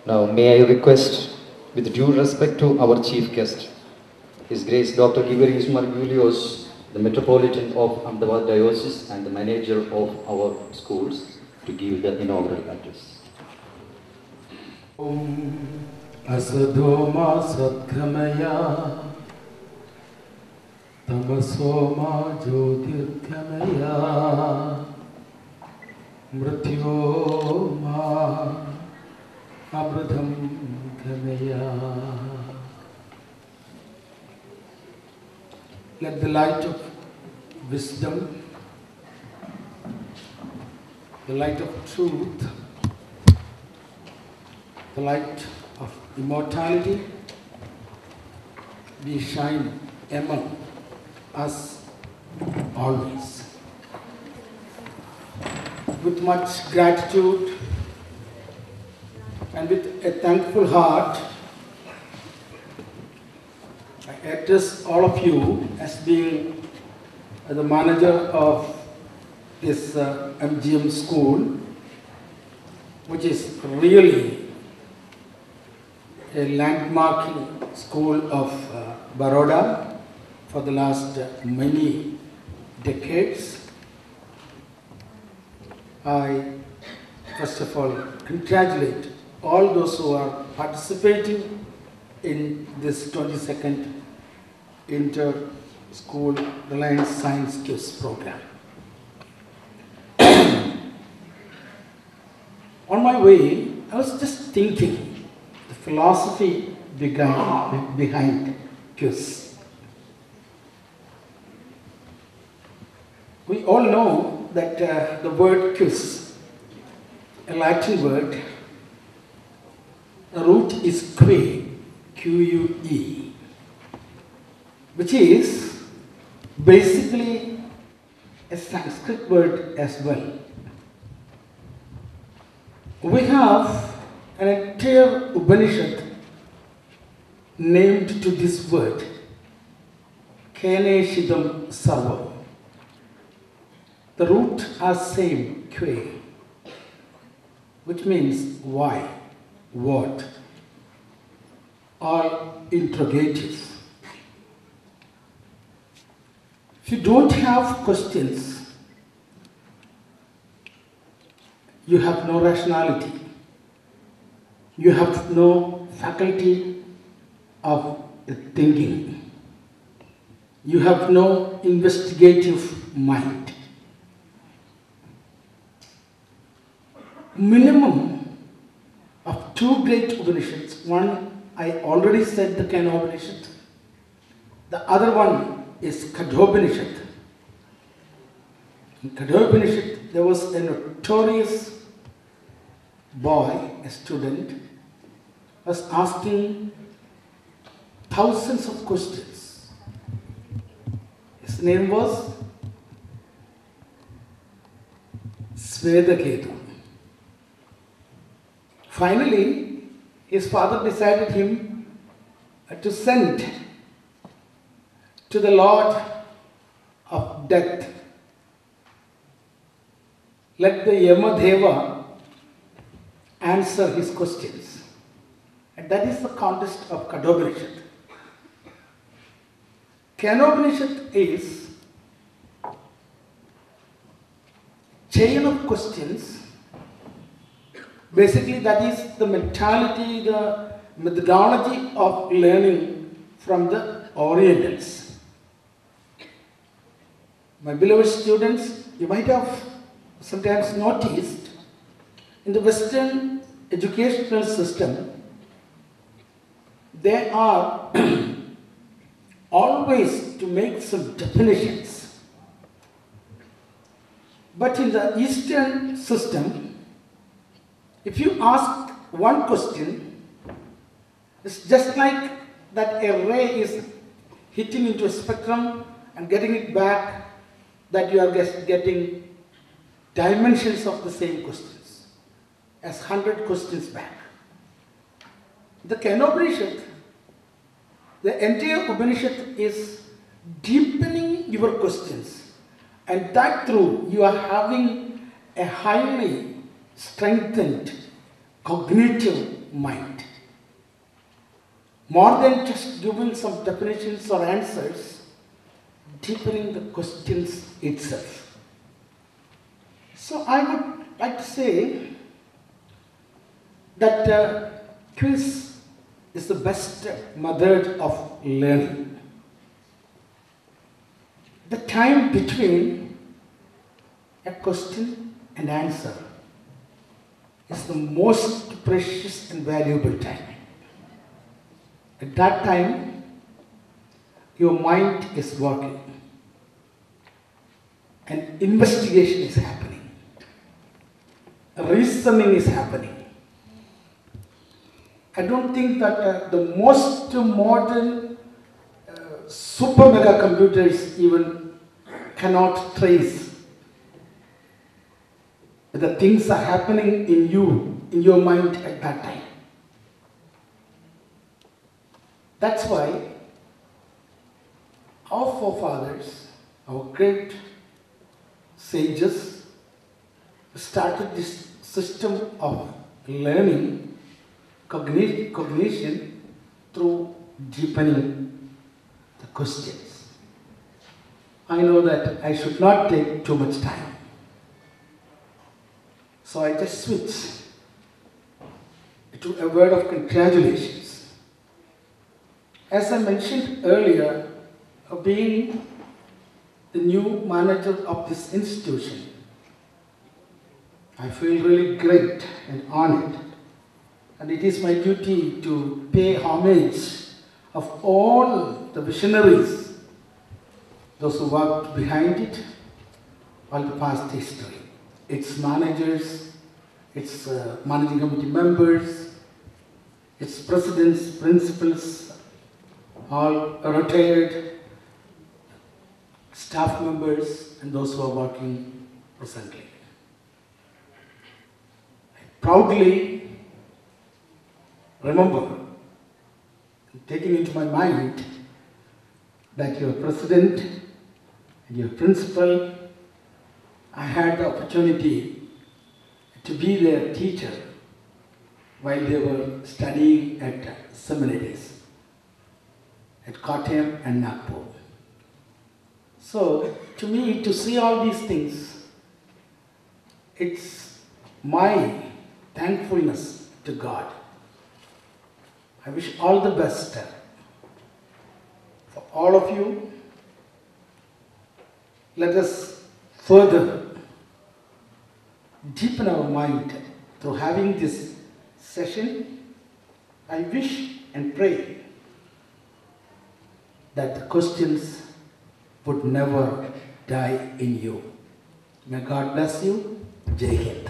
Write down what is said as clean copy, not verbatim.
Now, may I request, with due respect to our chief guest, His Grace Dr. Gregorious Yulios, the Metropolitan of Ahmedabad Diocese and the manager of our schools, to give the inaugural address. Asadoma Satkamaya Tamasoma Jyotirkamaya Mrityoma Amritam Kamaya. Let the light of wisdom, the light of truth, the light of immortality be shine among us always. With much gratitude and with a thankful heart, I address all of you as being the manager of this MGM school, which is really a landmarking school of Vadodara for the last many decades. I first of all congratulate all those who are participating in this 22nd Inter-School Reliance Science Quiz program. On my way, I was just thinking the philosophy behind quiz. We all know that the word quiz, a Latin word, the root is que, Q-U-E, which is basically a Sanskrit word as well. We have an entire Upanishad named to this word, Kene Shidam Sarvam. The root are same, Kwe, which means why, what, all interrogative. If you don't have questions, you have no rationality. You have no faculty of thinking. You have no investigative mind. Minimum of two great Upanishads. One, I already said the Kena Upanishad. The other one is Kadhopanishad. In Kadhopanishad, there was a notorious boy, a student, was asking thousands of questions. His name was Svedaketu. Finally, his father decided him to send to the Lord of Death. Let the Yamadeva answer his questions. And that is the context of Kadhopanishad. Kenopanishad is chain of questions. Basically, that is the mentality, the methodology of learning from the Orientals. My beloved students, you might have sometimes noticed in the Western educational system, they are always to make some definitions. But in the Eastern system, if you ask one question, it's just like that a ray is hitting into a spectrum and getting it back, that you are getting dimensions of the same questions as 100 questions back. The Kenopanishad, the entire Upanishad is deepening your questions, and that through you are having a highly strengthened cognitive mind. More than just giving some definitions or answers, deepening the questions itself. So I would like to say that quiz is the best method of learning. The time between a question and answer is the most precious and valuable time. At that time, your mind is working and investigation is happening. Reasoning is happening. I don't think that the most modern super mega computers even cannot trace the things are happening in you, in your mind at that time. That's why our forefathers, our great sages, started this system of learning, cognition through deepening the questions. I know that I should not take too much time, so I just switch to a word of congratulations. As I mentioned earlier, being the new manager of this institution, I feel really great and honored. And it is my duty to pay homage of all the visionaries, those who worked behind it, all the past history. Its managers, its managing committee members, its presidents, principals, all retired staff members and those who are working presently. I proudly remember, taking into my mind, that your president and your principal, I had the opportunity to be their teacher while they were studying at seminaries at Kottayam and Nagpur. So, to me, to see all these things, it's my thankfulness to God. I wish all the best for all of you. Let us further deepen our mind through having this session. I wish and pray that the questions would never die in you. May God bless you. Jai Hind.